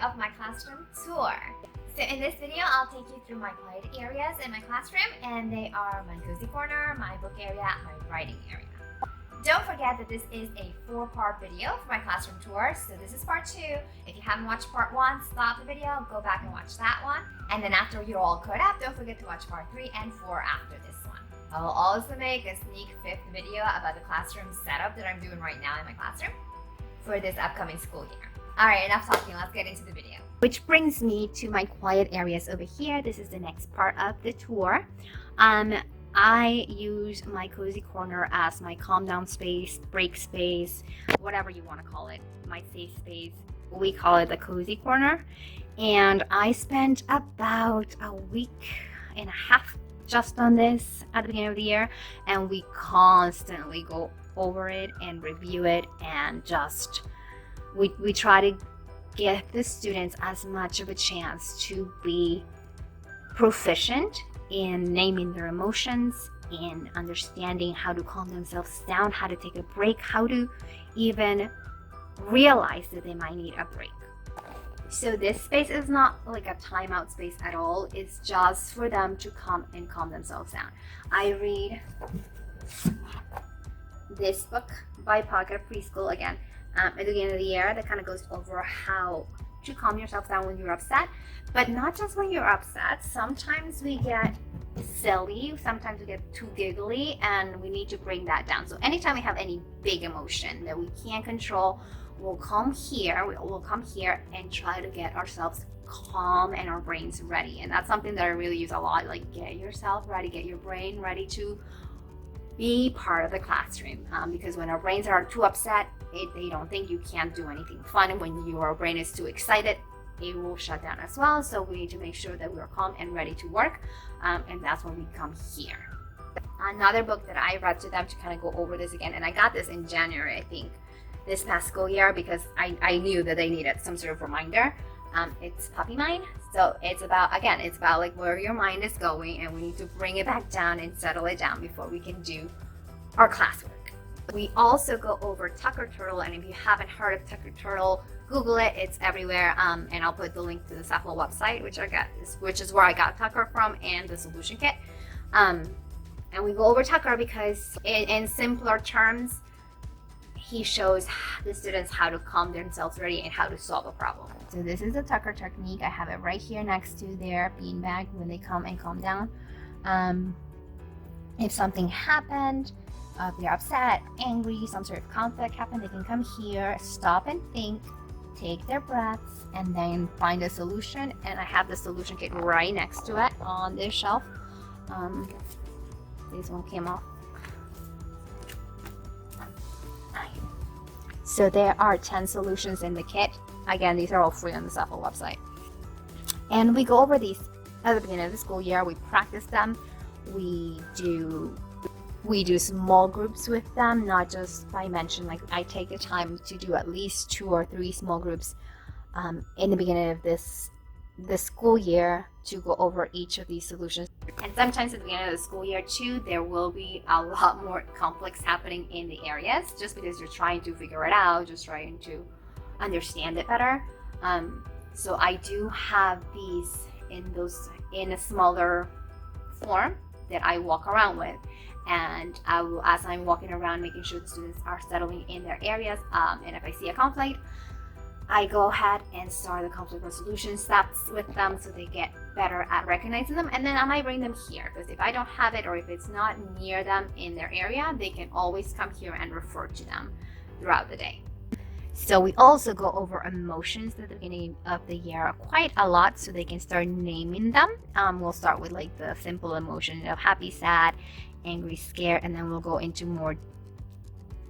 of my classroom tour. So in this video, I'll take you through my quiet areas in my classroom, and they are my cozy corner, my book area, my writing area. Don't forget that this is a 4-part video for my classroom tour, so this is part 2. If you haven't watched part 1, stop the video, go back and watch that one. And then after you're all caught up, don't forget to watch part 3 and 4 after this one. I will also make a sneak 5th video about the classroom setup that I'm doing right now in my classroom for this upcoming school year. Alright, enough talking, let's get into the video. Which brings me to my quiet areas over here. This is the next part of the tour. I use my cozy corner as my calm down space, break space, whatever you want to call it, my safe space. We call it the cozy corner. And I spent about a week and a half just on this at the beginning of the year, and we constantly go over it and review it, and just we try to give the students as much of a chance to be proficient in naming their emotions, in understanding how to calm themselves down, how to take a break, how to even realize that they might need a break. So this space is not like a timeout space at all. It's just for them to come and calm themselves down. I read this book by Pocket Preschool again at the beginning of the year that kind of goes over how to calm yourself down when you're upset, but not just when you're upset. Sometimes we get silly, sometimes we get too giggly, and we need to bring that down. So anytime we have any big emotion that we can't control, we'll come here and try to get ourselves calm and our brains ready. And that's something that I really use a lot, like get yourself ready, get your brain ready to be part of the classroom, because when our brains are too upset, they don't think you can't do anything fun, and when your brain is too excited, it will shut down as well. So we need to make sure that we're calm and ready to work, and that's when we come here. Another book that I read to them to kind of go over this again, and I got this in January, I think, this past school year, because I knew that they needed some sort of reminder. It's Puppy Mind. So it's about like where your mind is going, and we need to bring it back down and settle it down before we can do our classwork. We also go over Tucker Turtle, and if you haven't heard of Tucker Turtle, Google it. It's everywhere, and I'll put the link to the Saffold website, which is where I got Tucker from, and the solution kit. And we go over Tucker because in simpler terms, he shows the students how to calm themselves ready and how to solve a problem. So this is the Tucker technique. I have it right here next to their beanbag when they come and calm down. If something happened, if they're upset, angry, some sort of conflict happened, they can come here, stop and think, take their breaths, and then find a solution. And I have the solution kit right next to it on this shelf. This one came off. So there are 10 solutions in the kit. Again, these are all free on the Saffold website. And we go over these at the beginning of the school year. We practice them. We do small groups with them, not just by mention. Like I take the time to do at least 2 or 3 small groups in the beginning of the school year to go over each of these solutions. And sometimes at the beginning of the school year too, there will be a lot more conflicts happening in the areas, just because you're trying to figure it out, just trying to understand it better. So I do have these in a smaller form that I walk around with, and I will, as I'm walking around, making sure the students are settling in their areas, and if I see a conflict, I go ahead and start the conflict resolution steps with them so they get better at recognizing them. And then I might bring them here, because if I don't have it, or if it's not near them in their area, they can always come here and refer to them throughout the day. So we also go over emotions at the beginning of the year quite a lot, so they can start naming them. We'll start with like the simple emotion of happy, sad, angry, scared, and then we'll go into more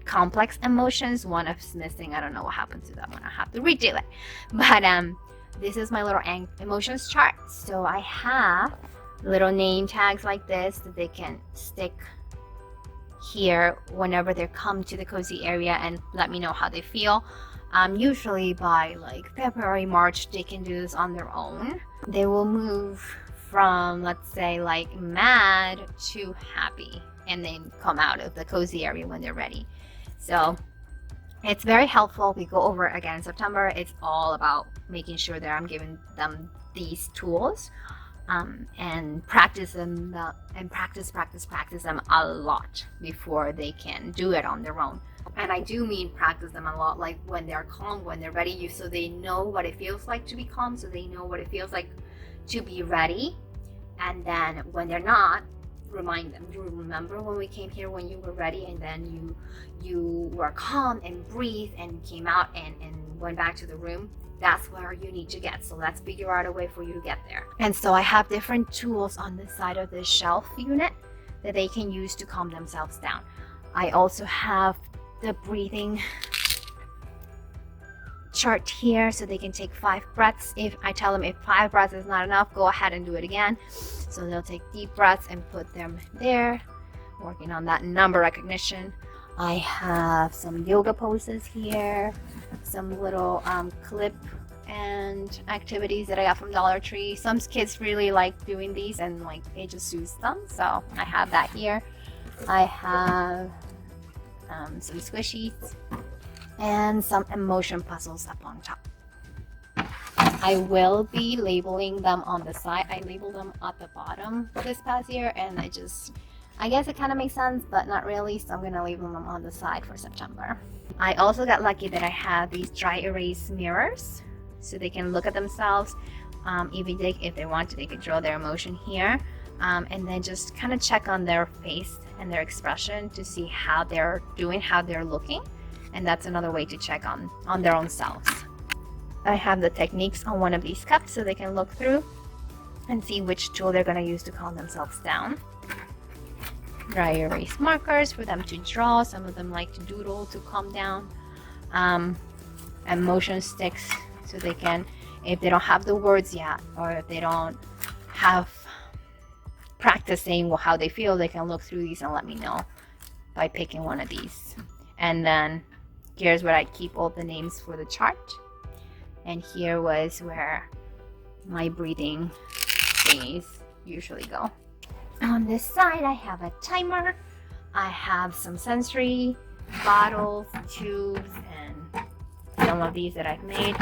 complex emotions. One is missing. I don't know what happened to that one. I have to redo it. But this is my little emotions chart. So I have little name tags like this that they can stick here whenever they come to the cozy area and let me know how they feel. Usually by like February, March, they can do this on their own. They will move from, let's say, like mad to happy, and then come out of the cozy area when they're ready. So It's very helpful. We go over it again in September. It's all about making sure that I'm giving them these tools and practice them and practice them a lot before they can do it on their own. And I do mean practice them a lot, like when they're calm, when they're ready, so they know what it feels like to be calm, so they know what it feels like to be ready. And then when they're not, remind them, you remember when we came here when you were ready, and then you were calm and breathed and came out and went back to the room. That's where you need to get. So let's figure out a way for you to get there. And so I have different tools on the side of the shelf unit that they can use to calm themselves down. I also have the breathing chart here, so they can take 5 breaths. If I tell them if 5 breaths is not enough, go ahead and do it again. So they'll take deep breaths and put them there, working on that number recognition. I have some yoga poses here, some little clip and activities that I got from Dollar Tree. Some kids really like doing these and like it just suits them, so I have that here. I have some squishies and some emotion puzzles up on top. I will be labeling them on the side. I labeled them at the bottom this past year, and I guess it kind of makes sense, but not really, so I'm gonna label them on the side for September. I also got lucky that I have these dry erase mirrors, so they can look at themselves. If they want to, they could draw their emotion here, and then just kind of check on their face and their expression to see how they're doing, how they're looking. And that's another way to check on their own selves. I have the techniques on one of these cups so they can look through and see which tool they're going to use to calm themselves down. Dry erase markers for them to draw. Some of them like to doodle to calm down. And motion sticks so they can, if they don't have the words yet, or if they don't have practice saying how they feel, they can look through these and let me know by picking one of these. And then here's where I keep all the names for the chart. And here was where my breathing thingies usually go. On this side, I have a timer. I have some sensory bottles, tubes, and some of these that I've made.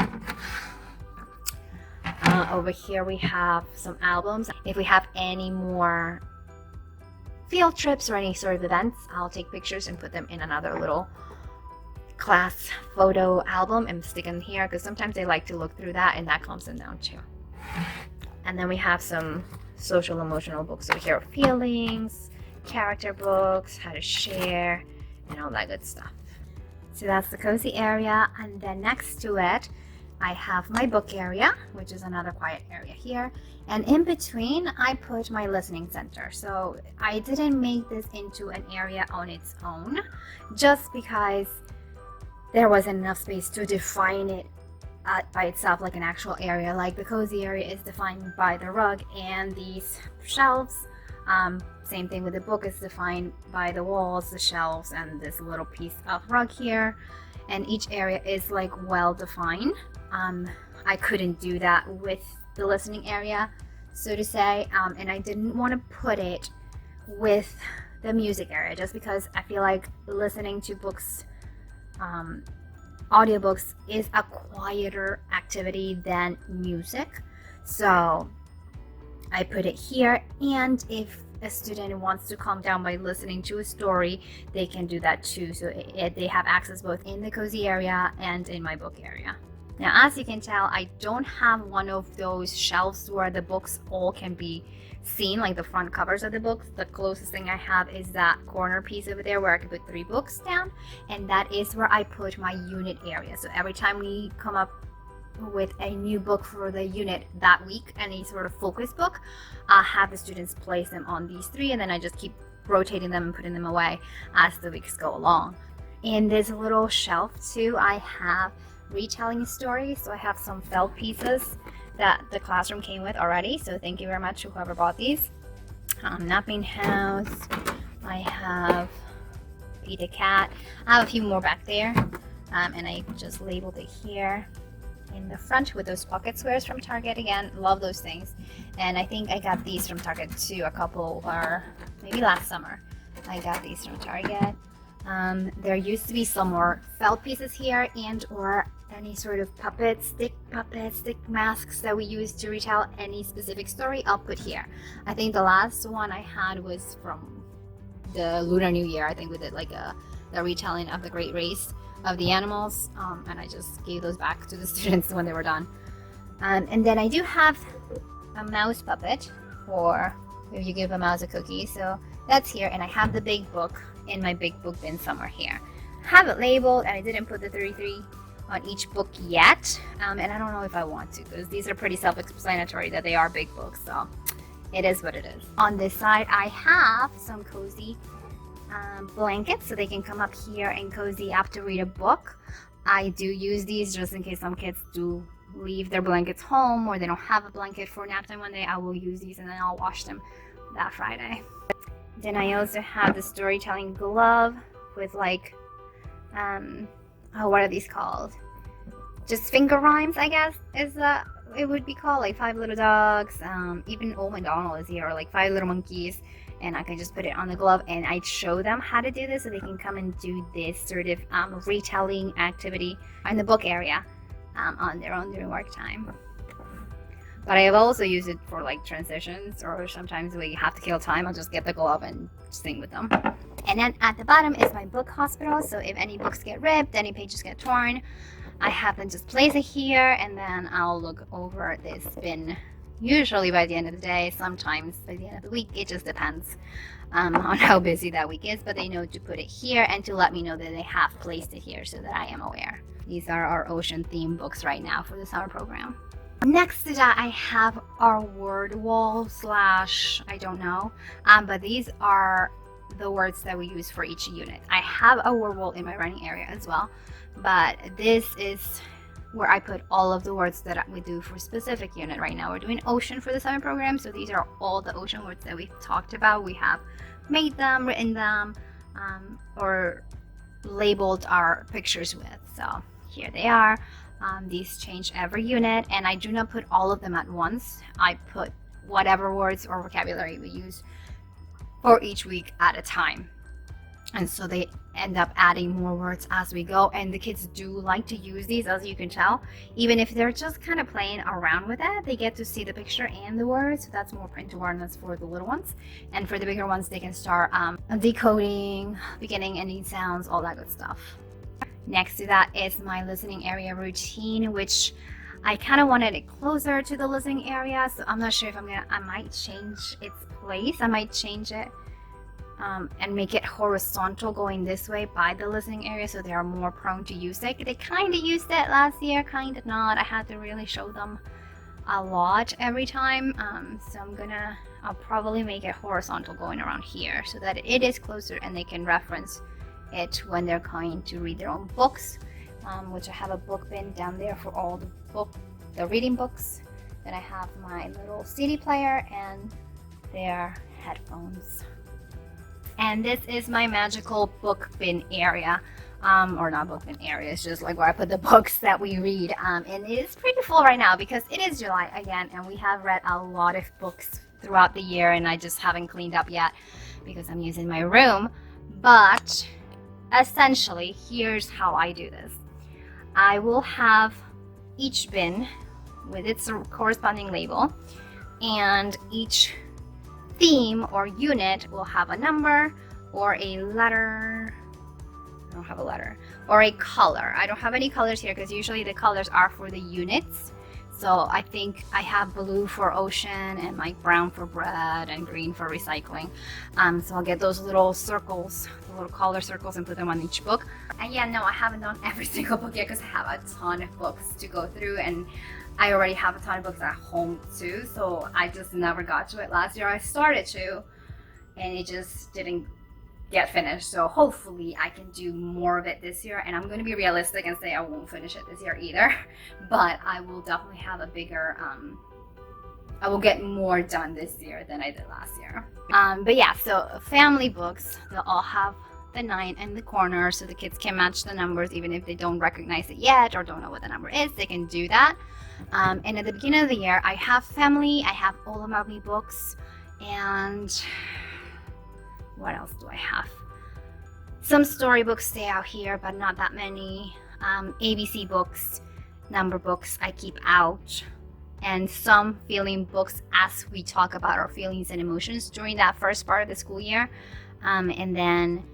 Over here, we have some albums. If we have any more field trips or any sort of events, I'll take pictures and put them in another little class photo album and stick them here, because sometimes they like to look through that and that calms them down too. And then we have some social emotional books over here, feelings, character books, how to share, and all that good stuff. So that's the cozy area, and then next to it I have my book area, which is another quiet area here, and in between I put my listening center. So I didn't make this into an area on its own just because there wasn't enough space to define it by itself like an actual area. Like the cozy area is defined by the rug and these shelves. Same thing with the book, is defined by the walls, the shelves, and this little piece of rug here. And each area is like well defined. I couldn't do that with the listening area, so to say, and I didn't want to put it with the music area just because I feel like listening to books, audiobooks, is a quieter activity than music. So I put it here, and if a student wants to calm down by listening to a story, they can do that too. So they have access both in the cozy area and in my book area. Now, as you can tell, I don't have one of those shelves where the books all can be seen, like the front covers of the books. The closest thing I have is that corner piece over there where I can put 3 books down, and that is where I put my unit area. So every time we come up with a new book for the unit that week, any sort of focus book, I'll have the students place them on these 3, and then I just keep rotating them and putting them away as the weeks go along. In this little shelf too, I have retelling stories. So I have some felt pieces that the classroom came with already, so thank you very much to whoever bought these. Napping House, I have Peter Cat, I have a few more back there, and I just labeled it here in the front with those pocket squares from Target. Again, love those things, and I think I got these from Target too, a couple, or maybe last summer I got these from Target. There used to be some more felt pieces here and or any sort of stick masks that we use to retell any specific story, I'll put here. I think the last one I had was from the Lunar New Year. I think we did like the retelling of the Great Race of the animals, and I just gave those back to the students when they were done. And then I do have a mouse puppet for if you give a mouse a cookie, so that's here, and I have the big book in my big book bin somewhere here. Have it labeled, and I didn't put the 33 on each book yet, and I don't know if I want to, because these are pretty self-explanatory that they are big books, so it is what it is. On this side, I have some cozy blankets, so they can come up here and cozy up to read a book. I do use these just in case some kids do leave their blankets home or they don't have a blanket for nap time one day. I will use these and then I'll wash them that Friday. Then I also have the storytelling glove with like what are these called? Just finger rhymes, I guess, is it would be called, like 5 Little Dogs, even Old MacDonald is here, or like 5 Little Monkeys, and I can just put it on the glove and I show them how to do this so they can come and do this sort of retelling activity in the book area on their own during work time. But I have also used it for like transitions, or sometimes we have to kill time. I'll just get the glove and sing with them. And then at the bottom is my book hospital. So if any books get ripped, any pages get torn, I have them just place it here, and then I'll look over this bin. Usually by the end of the day, sometimes by the end of the week. It just depends on how busy that week is. But they know to put it here and to let me know that they have placed it here so that I am aware. These are our ocean theme books right now for the summer program. Next to that, I have our word wall / I don't know, but these are the words that we use for each unit. I have a word wall in my writing area as well, but this is where I put all of the words that we do for specific unit. Right now we're doing ocean for the summer program, so these are all the ocean words that we've talked about. We have made them, written them, or labeled our pictures with. So here they are. These change every unit, and I do not put all of them at once. I put whatever words or vocabulary we use for each week at a time, and so they end up adding more words as we go. And the kids do like to use these, as you can tell. Even if they're just kind of playing around with it, they get to see the picture and the words, so that's more print awareness for the little ones. And for the bigger ones, they can start decoding, beginning, ending sounds, all that good stuff. Next to that is my listening area routine, which I kind of wanted it closer to the listening area, so I'm not sure if I might change its place. I might change it and make it horizontal going this way by the listening area, so they are more prone to use it. They kind of used it last year, kind of not. I had to really show them a lot every time, so I'll probably make it horizontal going around here so that it is closer and they can reference it when they're going to read their own books, which I have a book bin down there for all the reading books. Then I have my little CD player and their headphones. And this is my magical book bin area, or not book bin area, it's just like where I put the books that we read, and it is pretty full right now because it is July again, and we have read a lot of books throughout the year, and I just haven't cleaned up yet because I'm using my room. But essentially, here's how I do this. I will have each bin with its corresponding label, and each theme or unit will have a number or a letter. I don't have a letter. Or a color. I don't have any colors here because usually the colors are for the units. So I think I have blue for ocean and like brown for bread and green for recycling. So I'll get those little circles, the little color circles, and put them on each book. And yeah, no, I haven't done every single book yet because I have a ton of books to go through, and I already have a ton of books at home too. So I just never got to it. Last year I started to, and it just didn't get finished. So hopefully I can do more of it this year, and I'm going to be realistic and say I won't finish it this year either, but I will definitely have a bigger I will get more done this year than I did last year. But yeah, so family books, they'll all have the 9 in the corner so the kids can match the numbers even if they don't recognize it yet or don't know what the number is. They can do that. And at the beginning of the year, I have family, I have all of my books, and what else do I have? Some storybooks stay out here, but not that many. ABC books, number books I keep out, and some feeling books as we talk about our feelings and emotions during that first part of the school year. And then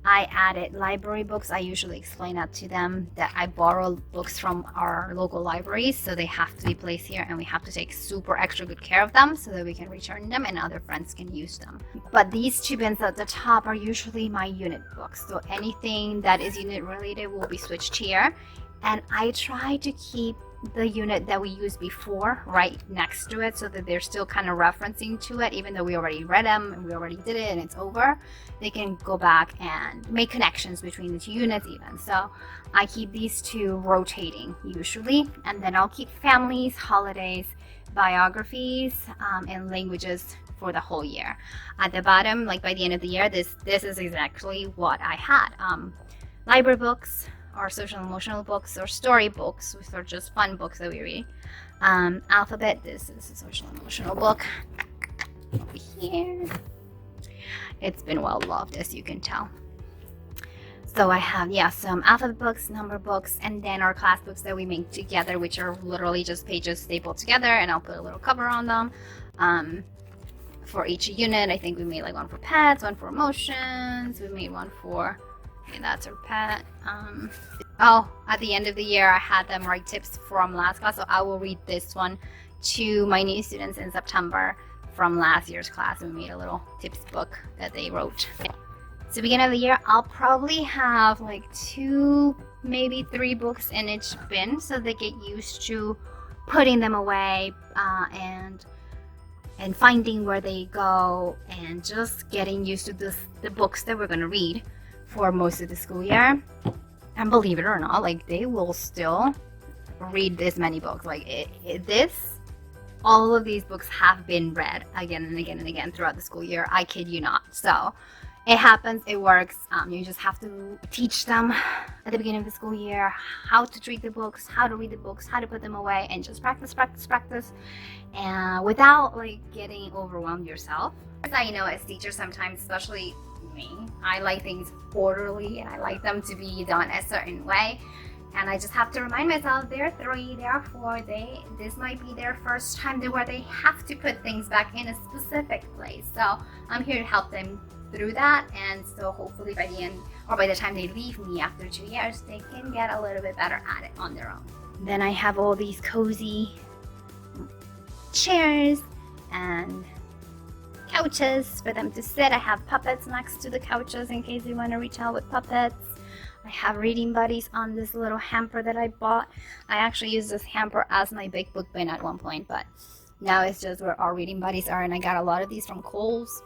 I added library books. I usually explain that to them, that I borrow books from our local libraries, so they have to be placed here and we have to take super extra good care of them so that we can return them and other friends can use them. But these two bins at the top are usually my unit books, so anything that is unit related will be switched here. And I try to keep the unit that we used before right next to it so that they're still kind of referencing to it, even though we already read them and we already did it and it's over. They can go back and make connections between the two units even. So I keep these two rotating usually, and then I'll keep families, holidays, biographies, and languages for the whole year. At the bottom, like by the end of the year, this is exactly what I had. Library books, or social emotional books, or story books, which are just fun books that we read. Alphabet, this is a social emotional book. Over here. It's been well loved, as you can tell. So I have, some alphabet books, number books, and then our class books that we make together, which are literally just pages stapled together, and I'll put a little cover on them. For each unit, I think we made like one for pets, one for emotions, we made one for, okay, that's our pet. At the end of the year, I had them write tips from last class, so I will read this one to my new students in September from last year's class. We made a little tips book that they wrote. So beginning of the year, I'll probably have like 2, maybe 3 books in each bin, so they get used to putting them away and finding where they go, and just getting used to the books that we're going to read for most of the school year. And believe it or not, like, they will still read this many books. Like all of these books have been read again and again and again throughout the school year. I kid you not. So it happens, it works. You just have to teach them at the beginning of the school year how to treat the books, how to read the books, how to put them away, and just practice, and without like getting overwhelmed yourself. As I know, as teachers, sometimes, especially me, I like things orderly and I like them to be done a certain way. And I just have to remind myself, they're 3, they're 4, this might be their first time where they have to put things back in a specific place. So I'm here to help them through that, and so hopefully by the end, or by the time they leave me after 2 years, they can get a little bit better at it on their own. Then I have all these cozy chairs and couches for them to sit. I have puppets next to the couches in case they want to reach out with puppets. I have reading buddies on this little hamper that I bought. I actually used this hamper as my big book bin at one point, but now it's just where our reading buddies are, and I got a lot of these from Kohl's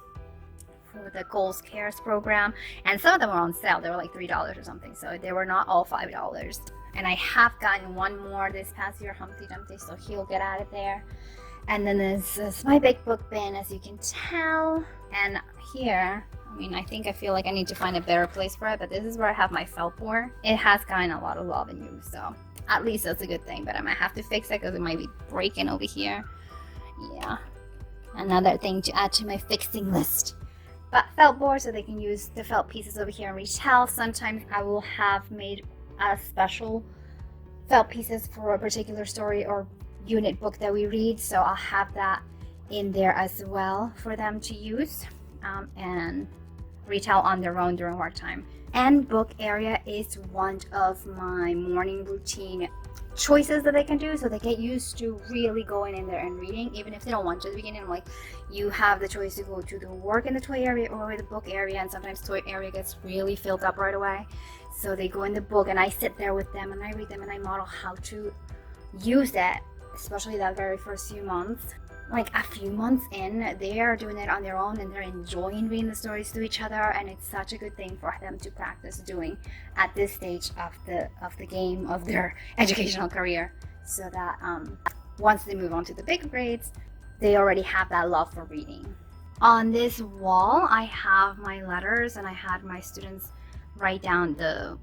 for the Kohl's Cares program, and some of them were on sale. They were like $3 or something, so they were not all $5. And I have gotten one more this past year, Humpty Dumpty, so he'll get out of there. And then this is my big book bin, as you can tell. And here, I feel like I need to find a better place for it, but this is where I have my felt board. It has gotten a lot of love and use, so at least that's a good thing, but I might have to fix it because it might be breaking over here. Yeah, another thing to add to my fixing list. But felt board, so they can use the felt pieces over here and retell. Sometimes I will have made a special felt pieces for a particular story or unit book that we read, so I'll have that in there as well for them to use and retell on their own during work time. And book area is one of my morning routine choices that they can do, so they get used to really going in there and reading, even if they don't want to at the beginning. Like, you have the choice to go to the work in the toy area or the book area, and sometimes toy area gets really filled up right away, so they go in the book and I sit there with them and I read them and I model how to use that, especially that very first few months. Like, a few months in, they are doing it on their own and they're enjoying reading the stories to each other, and it's such a good thing for them to practice doing at this stage of the game of their educational career, so that once they move on to the bigger grades, they already have that love for reading. On this wall, I have my letters, and I had my students write down the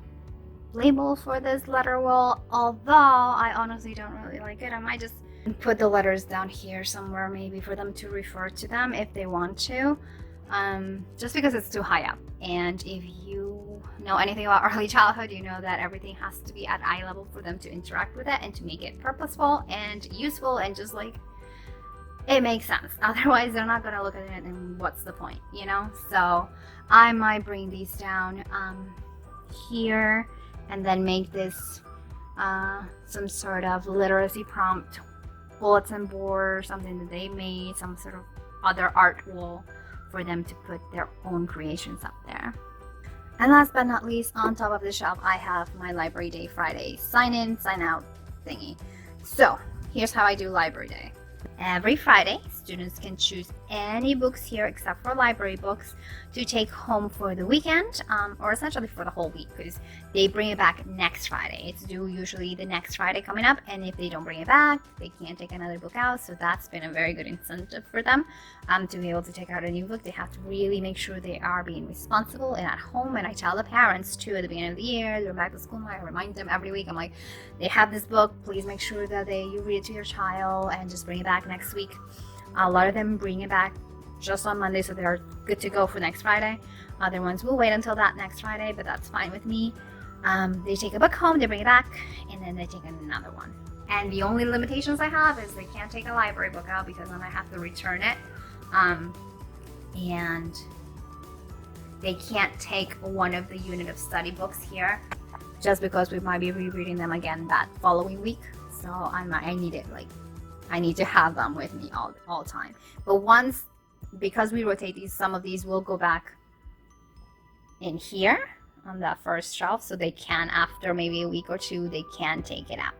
label for this letter wall, although I honestly don't really like it. I might just put the letters down here somewhere, maybe for them to refer to them if they want to, just because it's too high up. And if you you know anything about early childhood, you know that everything has to be at eye level for them to interact with it and to make it purposeful and useful and just like it makes sense. Otherwise, they're not gonna look at it and what's the point, you know? So I might bring these down here and then make this some sort of literacy prompt bulletin board or something that they made, some sort of other art wall for them to put their own creations up there. And last but not least, on top of the shelf, I have my Library Day Friday sign in, sign out thingy. So here's how I do Library Day. Every Friday, students can choose any books here except for library books to take home for the weekend, or essentially for the whole week, because they bring it back next Friday. It's due usually the next Friday coming up, and if they don't bring it back, they can't take another book out. So that's been a very good incentive for them to be able to take out a new book. They have to really make sure they are being responsible and at home. And I tell the parents too at the beginning of the year, they're back to school, I remind them every week. I'm like, they have this book, please make sure that you read it to your child and just bring it back next week. A lot of them bring it back just on Monday, so they're good to go for next Friday. Other ones will wait until that next Friday, but that's fine with me. They take a book home, they bring it back, and then they take another one. And the only limitations I have is they can't take a library book out because then I have to return it. And they can't take one of the unit of study books here just because we might be rereading them again that following week. So I need it, like, I need to have them with me all time. But once, because we rotate these, some of these will go back in here on that first shelf, so they can, after maybe a week or two, they can take it out.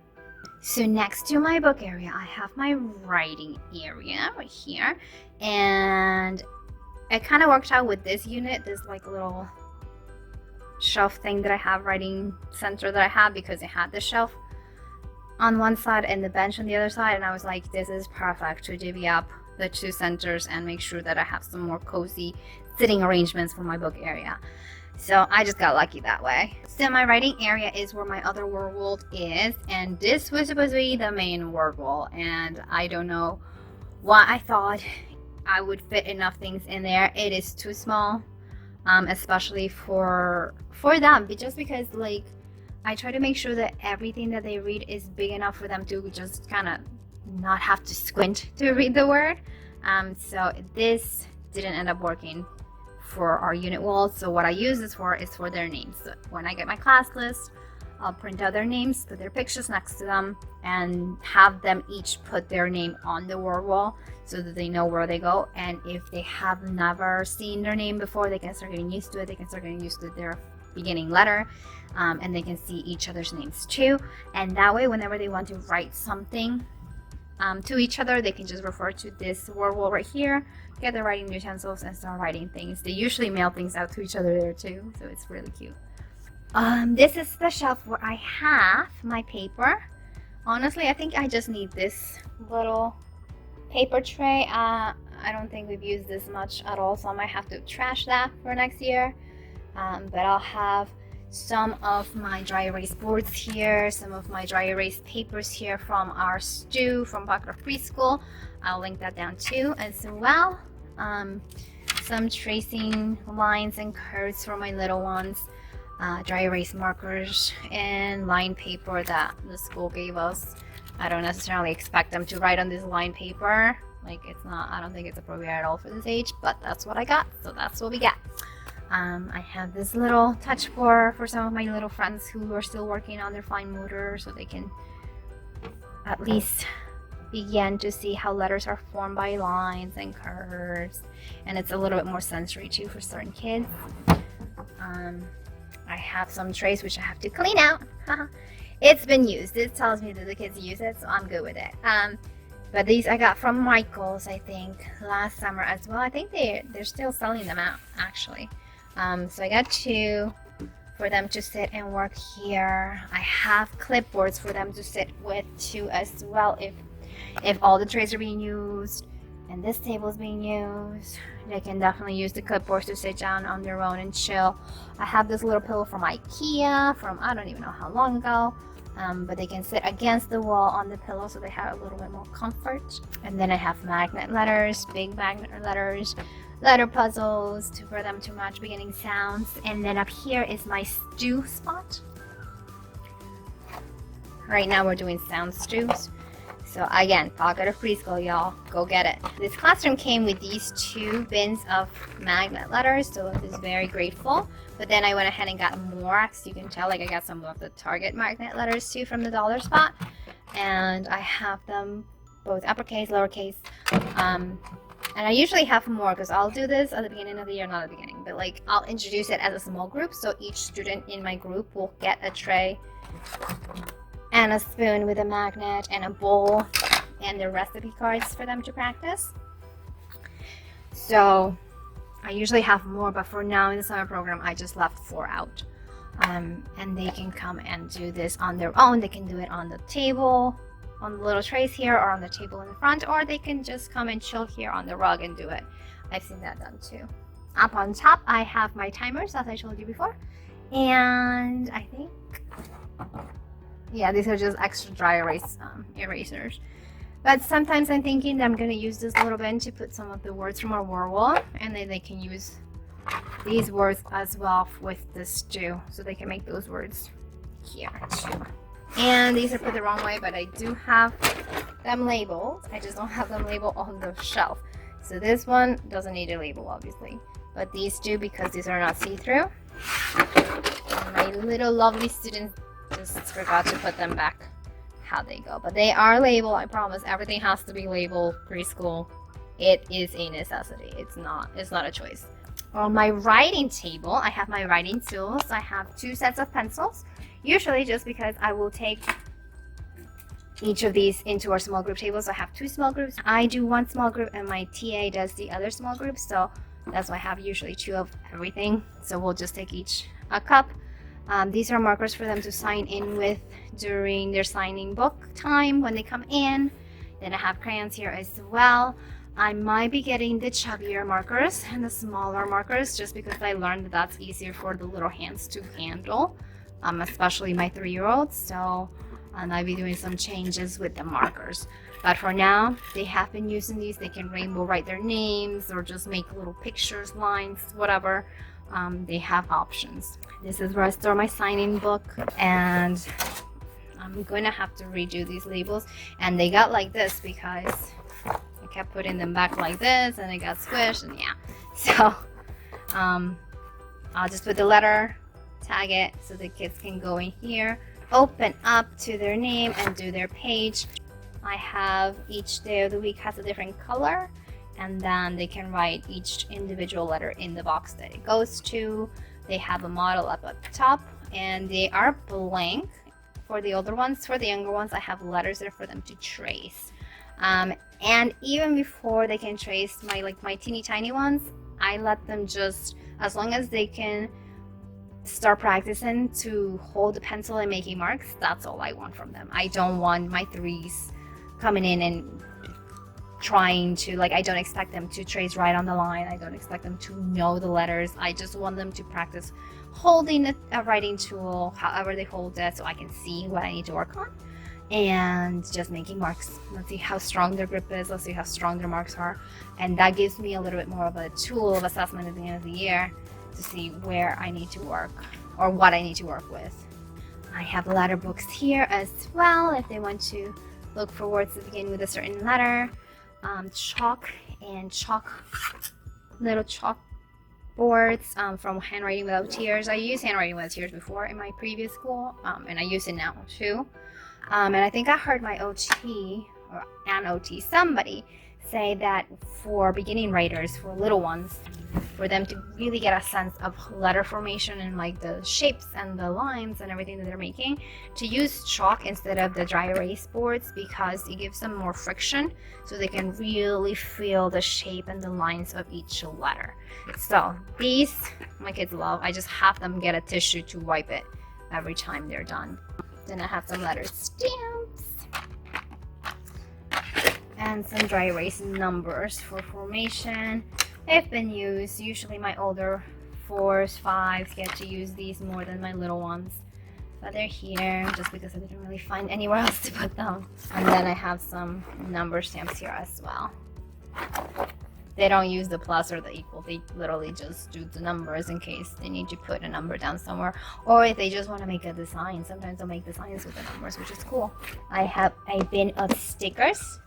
So next to my book area, I have my writing area right here, and it kind of worked out with this unit, this like little shelf thing that I have, writing center that I have, because it had the shelf on one side and the bench on the other side, and I was like, this is perfect to divvy up the two centers and make sure that I have some more cozy sitting arrangements for my book area. So I just got lucky that way. So my writing area is where my other word wall is, and this was supposed to be the main word wall, and I don't know why I thought I would fit enough things in there. It is too small, especially for them, but just because like I try to make sure that everything that they read is big enough for them to just kind of not have to squint to read the word. So this didn't end up working for our unit walls. So what I use this for is for their names. So when I get my class list, I'll print out their names, put their pictures next to them, and have them each put their name on the word wall so that they know where they go. And if they have never seen their name before, they can start getting used to it. They can start getting used to their beginning letter, and they can see each other's names too. And that way, whenever they want to write something to each other, they can just refer to this word wall right here, get their writing utensils, and start writing things. They usually mail things out to each other there too, so it's really cute. This is the shelf where I have my paper. Honestly, I think I just need this little paper tray. I don't think we've used this much at all, so I might have to trash that for next year. But I'll have some of my dry erase boards here, some of my dry erase papers here from our Stu from Buckler Preschool. I'll link that down too, as well. Some tracing lines and curves for my little ones, dry erase markers, and line paper that the school gave us. I don't necessarily expect them to write on this line paper. Like, it's not, I don't think it's appropriate at all for this age, but that's what I got, so that's what we got. I have this little touch board for some of my little friends who are still working on their fine motor, so they can at least begin to see how letters are formed by lines and curves, and it's a little bit more sensory too for certain kids. I have some trays which I have to clean out. It's been used. It tells me that the kids use it, so I'm good with it. But these I got from Michael's, I think, last summer as well. I think they're still selling them out, actually. So I got two for them to sit and work here. I have clipboards for them to sit with too as well. If all the trays are being used and this table is being used, they can definitely use the clipboards to sit down on their own and chill. I have this little pillow from IKEA from I don't even know how long ago. But they can sit against the wall on the pillow, so they have a little bit more comfort. And then I have magnet letters, big magnet letters. letter puzzles for them to match beginning sounds. And then up here is my stew spot. Right now we're doing sound stews. So again, Pocket of Preschool, y'all. Go get it. This classroom came with these 2 bins of magnet letters, so I was very grateful. But then I went ahead and got more, as you can tell, like I got some of the Target magnet letters too from the dollar spot. And I have them both uppercase, lowercase. And I usually have more because I'll do this at the beginning of the year, not at the beginning, but like I'll introduce it as a small group. So each student in my group will get a tray and a spoon with a magnet and a bowl and the recipe cards for them to practice. So I usually have more, but for now in the summer program I just left 4 out, and they can come and do this on their own. They can do it on the table, on the little trays here, or on the table in the front, or they can just come and chill here on the rug and do it. I've seen that done too. Up on top I have my timers, as I told you before, and I think, yeah, these are just extra dry erase erasers. But sometimes I'm thinking that I'm going to use this little bin to put some of the words from our word wall, and then they can use these words as well with this too, so they can make those words here too. And these are put the wrong way, but I do have them labeled. I just don't have them labeled on the shelf. So this one doesn't need a label, obviously, but these do, because these are not see-through. And my little lovely students just forgot to put them back how they go, but they are labeled. I promise, everything has to be labeled. Preschool, it is a necessity. It's not a choice. On my writing table, I have my writing tools. I have 2 sets of pencils, usually just because I will take each of these into our small group tables. I have 2 small groups. I do 1 small group and my TA does the other small group, so that's why I have usually 2 of everything. So we'll just take each a cup. These are markers for them to sign in with during their signing book time when they come in. Then I have crayons here as well. I might be getting the chubbier markers and the smaller markers, just because I learned that that's easier for the little hands to handle, especially my 3-year-olds. So I might be doing some changes with the markers. But for now, they have been using these. They can rainbow write their names or just make little pictures, lines, whatever. They have options. This is where I store my signing book, and I'm going to have to redo these labels. And they got like this because I kept putting them back like this and it got squished, and yeah. So I'll just put the letter, tag it, so the kids can go in here, open up to their name and do their page. I have each day of the week has a different color, and then they can write each individual letter in the box that it goes to. They have a model up at the top, and they are blank for the older ones. For the younger ones, I have letters there for them to trace. And even before they can trace my teeny tiny ones, I let them just, as long as they can start practicing to hold the pencil and making marks, that's all I want from them. I don't want my 3s coming in and trying to, I don't expect them to trace right on the line. I don't expect them to know the letters. I just want them to practice holding a writing tool, however they hold it, so I can see what I need to work on, and just making marks. Let's see how strong their grip is. Let's see how strong their marks are. And that gives me a little bit more of a tool of assessment at the end of the year to see where I need to work or what I need to work with. I have letter books here as well if they want to look for words that begin with a certain letter. Chalk and little chalk boards from Handwriting Without Tears. I used Handwriting Without Tears before in my previous school, and I use it now too. And I think I heard my OT or an OT, somebody say that for beginning writers, for little ones, for them to really get a sense of letter formation and the shapes and the lines and everything that they're making, to use chalk instead of the dry erase boards, because it gives them more friction so they can really feel the shape and the lines of each letter. So these my kids love. I just have them get a tissue to wipe it every time they're done. Then I have some letter stamps and some dry erase numbers for formation. They've been used. Usually my older 4s, 5s get to use these more than my little ones, but they're here just because I didn't really find anywhere else to put them. And then I have some number stamps here as well. they don't use the plus or the equal. They literally just do the numbers in case they need to put a number down somewhere, or if they just want to make a design. Sometimes they'll make designs with the numbers, which is cool. I have a bin of stickers,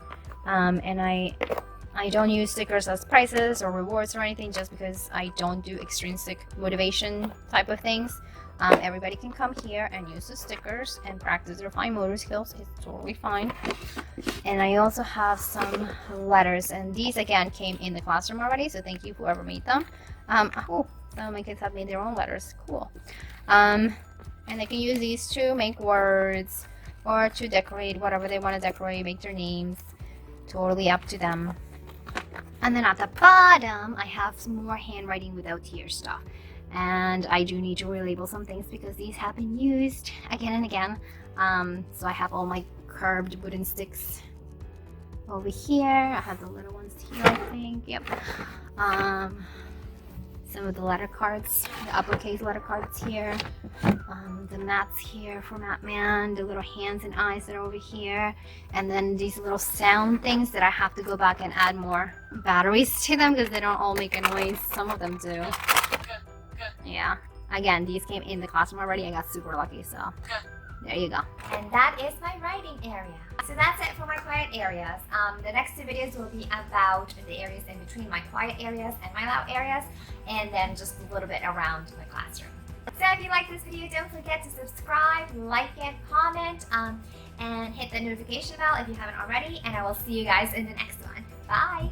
and I don't use stickers as prizes or rewards or anything, just because I don't do extrinsic motivation type of things. Everybody can come here and use the stickers and practice their fine motor skills. It's totally fine. And I also have some letters, and these again came in the classroom already, so thank you whoever made them. Oh, some of my kids have made their own letters. Cool. And they can use these to make words or to decorate whatever they want to decorate, make their names. Totally up to them. And then at the bottom, I have some more handwriting without tear stuff. And I do need to relabel some things because these have been used again and again. So I have all my curved wooden sticks over here. I have the little ones here, I think. Yep. Some of the letter cards, the uppercase letter cards here. The mats here for Matman, the little hands and eyes that are over here. And then these little sound things that I have to go back and add more batteries to them because they don't all make a noise. Some of them do. Yeah. Again, these came in the classroom already. I got super lucky, so there you go. And that is my writing area. So that's it for my quiet areas. The next two videos will be about the areas in between my quiet areas and my loud areas, and then just a little bit around my classroom. So if you like this video, don't forget to subscribe, like it, comment, and hit the notification bell if you haven't already, and I will see you guys in the next one. Bye!